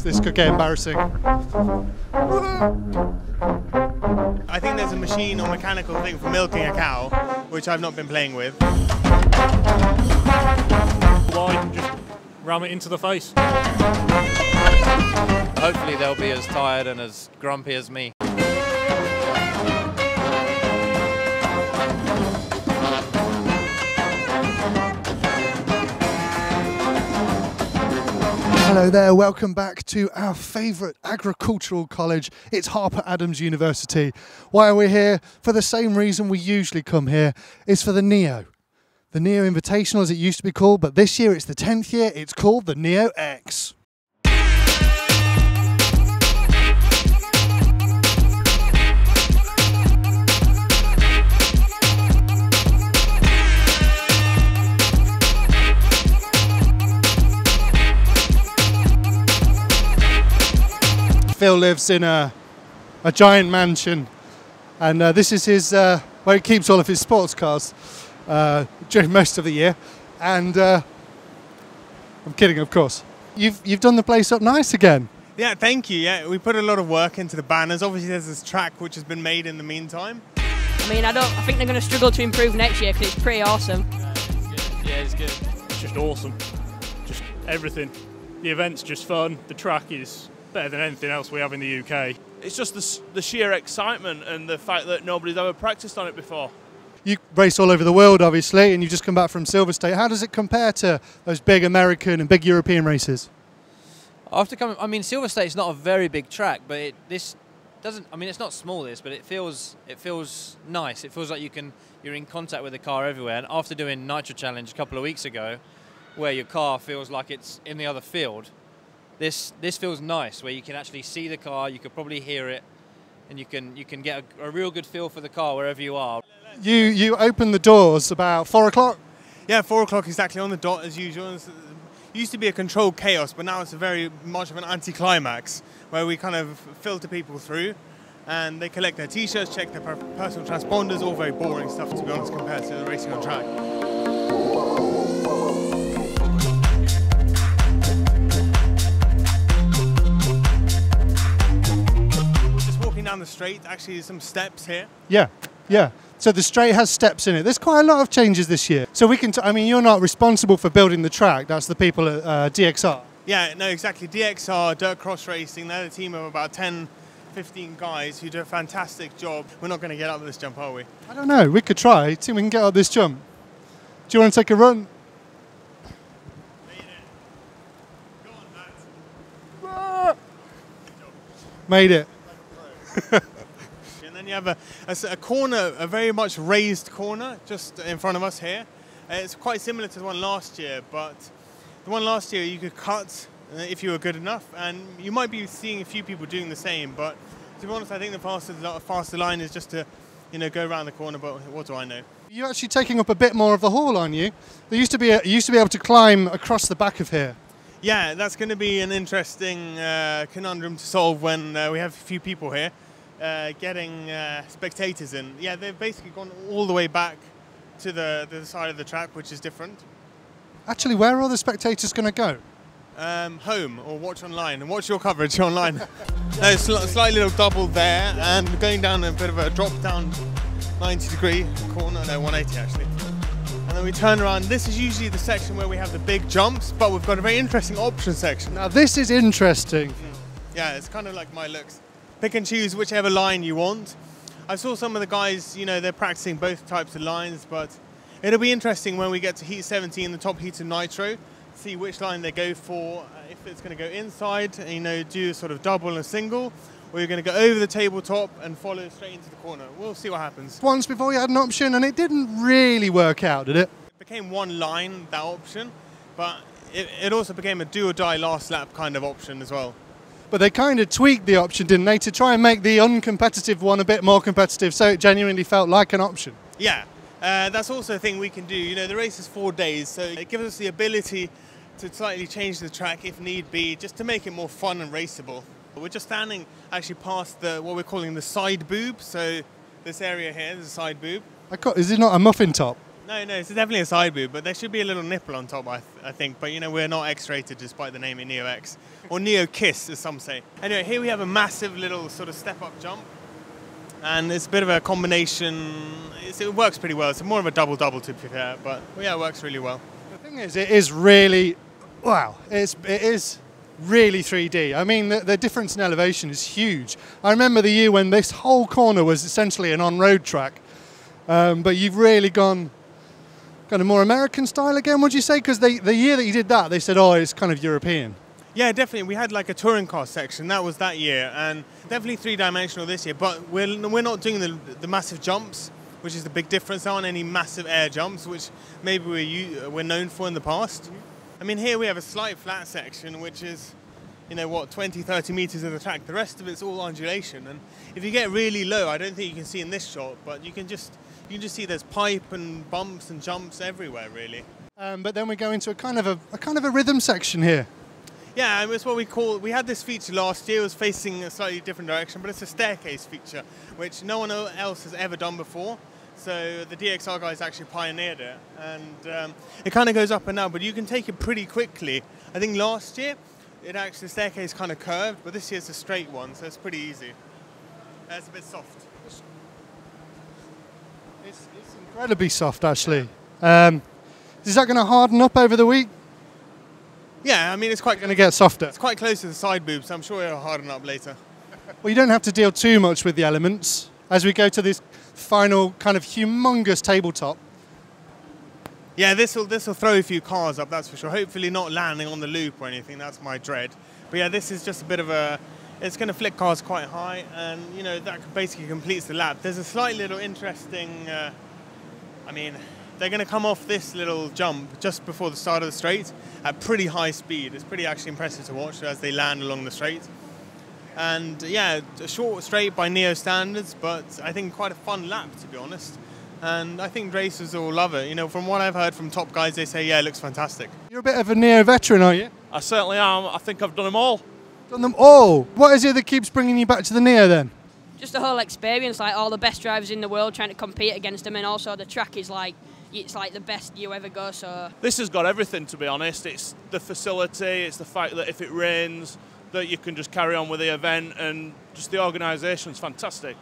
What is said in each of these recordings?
this could get embarrassing. I think there's a machine or mechanical thing for milking a cow, which I've not been playing with. Why just ram it into the face? Hopefully they'll be as tired and as grumpy as me. Hello there, welcome back to our favourite agricultural college. It's Harper Adams University. Why are we here? For the same reason we usually come here. It's for the Neo. The Neo Invitational as it used to be called, but this year it's the 10th year, it's called the Neo X. Phil lives in a giant mansion, and this is his where he keeps all of his sports cars during most of the year. And I'm kidding, of course. You've done the place up nice again. Yeah, thank you. Yeah, we put a lot of work into the banners. Obviously, there's this track which has been made in the meantime. I mean, I think they're going to struggle to improve next year because it's pretty awesome. Yeah, it's good. It's just awesome. Just everything. The event's just fun. The track is better than anything else we have in the UK. It's just the sheer excitement and the fact that nobody's ever practiced on it before. You race all over the world, obviously, and you've just come back from Silver State. How does it compare to those big American and big European races? After coming, I mean, Silver State's not a very big track, but this doesn't. I mean, it's not small, but it feels nice. It feels like you're in contact with the car everywhere. And after doing Nitro Challenge a couple of weeks ago, where your car feels like it's in the other field, this feels nice, where you can actually see the car, you could probably hear it, and you can get a real good feel for the car wherever you are. You opened the doors about 4 o'clock? Yeah, 4 o'clock exactly on the dot as usual. It used to be a controlled chaos, but now it's a very much of an anticlimax where we kind of filter people through and they collect their t-shirts, check their personal transponders, all very boring stuff to be honest compared to the racing on track. Down the straight, actually there's some steps here. Yeah. So the straight has steps in it. There's quite a lot of changes this year. So we can, I mean, you're not responsible for building the track. That's the people at DXR. Yeah, no, exactly. DXR, Dirt Cross Racing, they're a team of about 10, 15 guys who do a fantastic job. We're not going to get up this jump, are we? I don't know. We could try. See if we can get up this jump. Do you want to take a run? Go on, Matt. Made it. And then you have a corner, a very much raised corner just in front of us here. It's quite similar to the one last year, but the one last year you could cut if you were good enough, and you might be seeing a few people doing the same, but to be honest I think the faster line is just to go around the corner, but what do I know. You're actually taking up a bit more of the hall, aren't you? You used to be able to climb across the back of here. Yeah, that's going to be an interesting conundrum to solve when we have a few people here getting spectators in. Yeah, they've basically gone all the way back to the side of the track, which is different. Actually, where are all the spectators going to go? Home or watch online and watch your coverage online. No, slightly little double there and going down a bit of a drop down 90-degree corner, no 180 actually. And then we turn around. This is usually the section where we have the big jumps, but we've got a very interesting option section. Now this is interesting. Yeah, it's kind of like my looks. Pick and choose whichever line you want. I saw some of the guys, they're practicing both types of lines, but it'll be interesting when we get to heat 17, the top heat of Nitro, see which line they go for, if it's going to go inside, do a sort of double and a single, or you're going to go over the tabletop and follow straight into the corner. We'll see what happens. Once before we had an option and it didn't really work out, did it? It became one line, that option, but it also became a do or die last lap kind of option as well. But they kind of tweaked the option, didn't they, to try and make the uncompetitive one a bit more competitive, so it genuinely felt like an option. Yeah, that's also a thing we can do. The race is 4 days, so it gives us the ability to slightly change the track if need be, just to make it more fun and raceable. We're just standing actually past what we're calling the side boob. So this area here is a side boob. Is it not a muffin top? No, it's definitely a side boob, but there should be a little nipple on top, I think. But, you know, we're not X-rated despite the naming Neo X. Or Neo Kiss, as some say. Anyway, here we have a massive little sort of step-up jump. And it's a bit of a combination. It works pretty well. It's more of a double-double, to be fair. But, well, yeah, it works really well. The thing is, it is really, wow, it is really 3D. I mean, the difference in elevation is huge. I remember the year when this whole corner was essentially an on-road track. But you've really gone kind of more American style again, would you say? Because the year that you did that, they said, oh, it's kind of European. Yeah, definitely. We had like a touring car section. That was that year. And definitely three-dimensional this year. But we're not doing the massive jumps, which is the big difference. There aren't any massive air jumps, which maybe we're known for in the past. I mean, here we have a slight flat section, which is, you know, what, 20, 30 meters of the track. The rest of it's all undulation. And if you get really low, I don't think you can see in this shot, but you can just see there's pipe and bumps and jumps everywhere, really. But then we go into a kind of a rhythm section here. Yeah, it's what we had this feature last year. It was facing a slightly different direction, but it's a staircase feature, which no one else has ever done before. So the DXR guys actually pioneered it, and it kind of goes up and down, but you can take it pretty quickly. I think last year, the staircase kind of curved, but this year's a straight one, so it's pretty easy. It's a bit soft. It's incredibly soft, actually. Is that going to harden up over the week? Yeah, I mean, it's quite going to get softer. It's quite close to the side boob, so I'm sure it'll harden up later. Well, you don't have to deal too much with the elements as we go to this final kind of humongous tabletop. Yeah, this will throw a few cars up, that's for sure. Hopefully not landing on the loop or anything. That's my dread. But yeah, this is just a bit of a. It's going to flick cars quite high, and you know that basically completes the lap. There's a slight little interesting. I mean, they're going to come off this little jump just before the start of the straight at pretty high speed. It's pretty actually impressive to watch as they land along the straight. And yeah, a short straight by Neo standards, but I think quite a fun lap, to be honest. And I think racers will love it. You know, from what I've heard from top guys, they say, yeah, it looks fantastic. You're a bit of a Neo veteran, aren't you? I certainly am. I think I've done them all. Done them all? What is it that keeps bringing you back to the Neo then? Just the whole experience, like all the best drivers in the world trying to compete against them, and also the track is like, it's like the best you ever go, so... This has got everything, to be honest. It's the facility, it's the fact that if it rains, that you can just carry on with the event, and just the organisation's fantastic.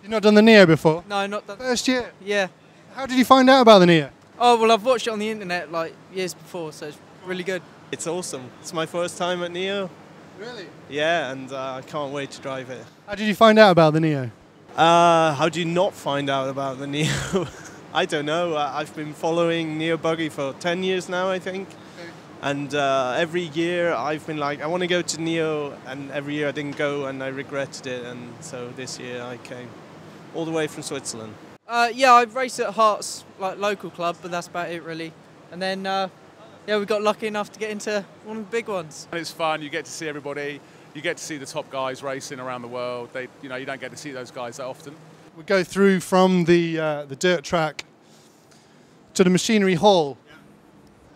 You've not done the Neo before? No, not that. First year? Yeah. How did you find out about the Neo? Oh, well, I've watched it on the internet like years before, so it's really good. It's awesome. It's my first time at Neo. Really? Yeah, and I can't wait to drive it. How did you find out about the Neo? How do you not find out about the Neo? I don't know. I've been following Neo Buggy for 10 years now, I think. Okay. And every year I've been like, I want to go to Neo, and every year I didn't go and I regretted it. And so this year I came all the way from Switzerland. Yeah, I race at Hearts, like local club, but that's about it really. And then, yeah, we got lucky enough to get into one of the big ones. And it's fun. You get to see everybody. You get to see the top guys racing around the world. You don't get to see those guys that often. We go through from the dirt track to the machinery hall,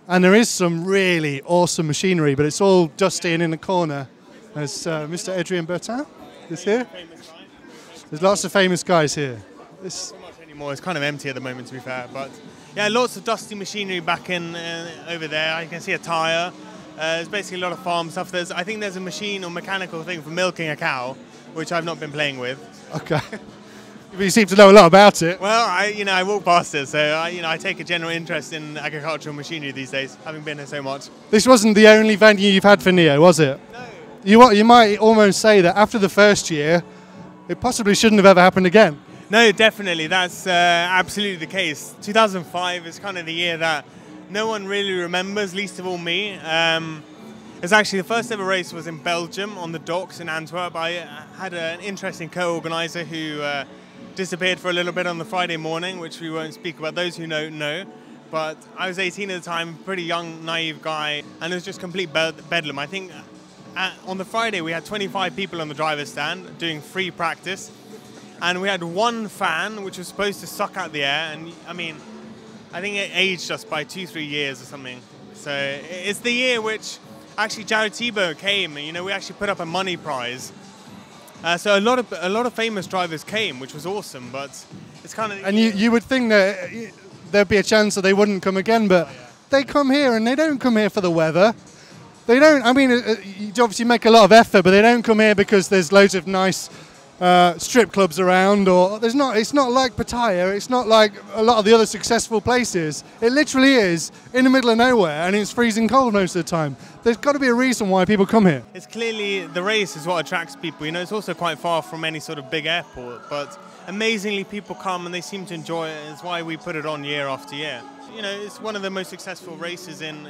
and there is some really awesome machinery, but it's all dusty and in the corner. There's Mr. Adrien Bertin is here. There's lots of famous guys here. Not much anymore. It's kind of empty at the moment, to be fair. But yeah, lots of dusty machinery back in over there. You can see a tyre. There's basically a lot of farm stuff. I think there's a machine or mechanical thing for milking a cow, which I've not been playing with. Okay. But you seem to know a lot about it. Well, I walk past it, so I take a general interest in agricultural machinery these days, having been here so much. This wasn't the only venue you've had for Neo, was it? No. You might almost say that after the first year, it possibly shouldn't have ever happened again. No, definitely. That's absolutely the case. 2005 is kind of the year that no one really remembers, least of all me. It's actually the first ever race was in Belgium on the docks in Antwerp. I had an interesting co-organizer who disappeared for a little bit on the Friday morning, which we won't speak about. Those who know. But I was 18 at the time, pretty young, naive guy, and it was just complete bedlam. I think on the Friday we had 25 people on the driver's stand doing free practice, and we had one fan which was supposed to suck out the air, and I mean, I think it aged us by 2-3 years or something. So it's the year which actually Jared Tebow came, and we actually put up a money prize. So a lot of famous drivers came, which was awesome. But it's kind of and you would think that there'd be a chance that they wouldn't come again, but they come here, and they don't come here for the weather. They don't, I mean, you obviously make a lot of effort, but they don't come here because there's loads of nice strip clubs around, or it's not like Pattaya, it's not like a lot of the other successful places. It literally is in the middle of nowhere, and it's freezing cold most of the time. There's got to be a reason why people come here. It's clearly the race is what attracts people. You know, it's also quite far from any sort of big airport, but amazingly people come and they seem to enjoy it. It's why we put it on year after year. You know, it's one of the most successful races in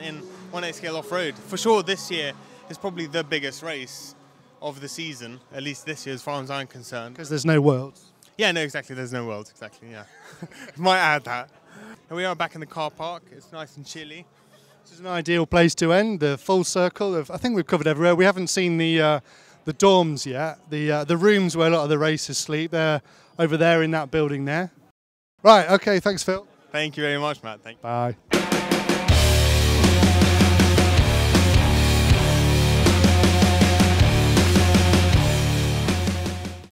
1/8 scale off-road. For sure, this year is probably the biggest race of the season, at least this year as far as I'm concerned. Because there's no worlds. Yeah, no, exactly, there's no world, exactly, yeah. Might add that. And we are back in the car park, it's nice and chilly. This is an ideal place to end, the full circle of, I think we've covered everywhere. We haven't seen the dorms yet, the rooms where a lot of the racers sleep. They're over there in that building there. Right, okay, thanks Phil. Thank you very much, Matt. Thank you. Bye.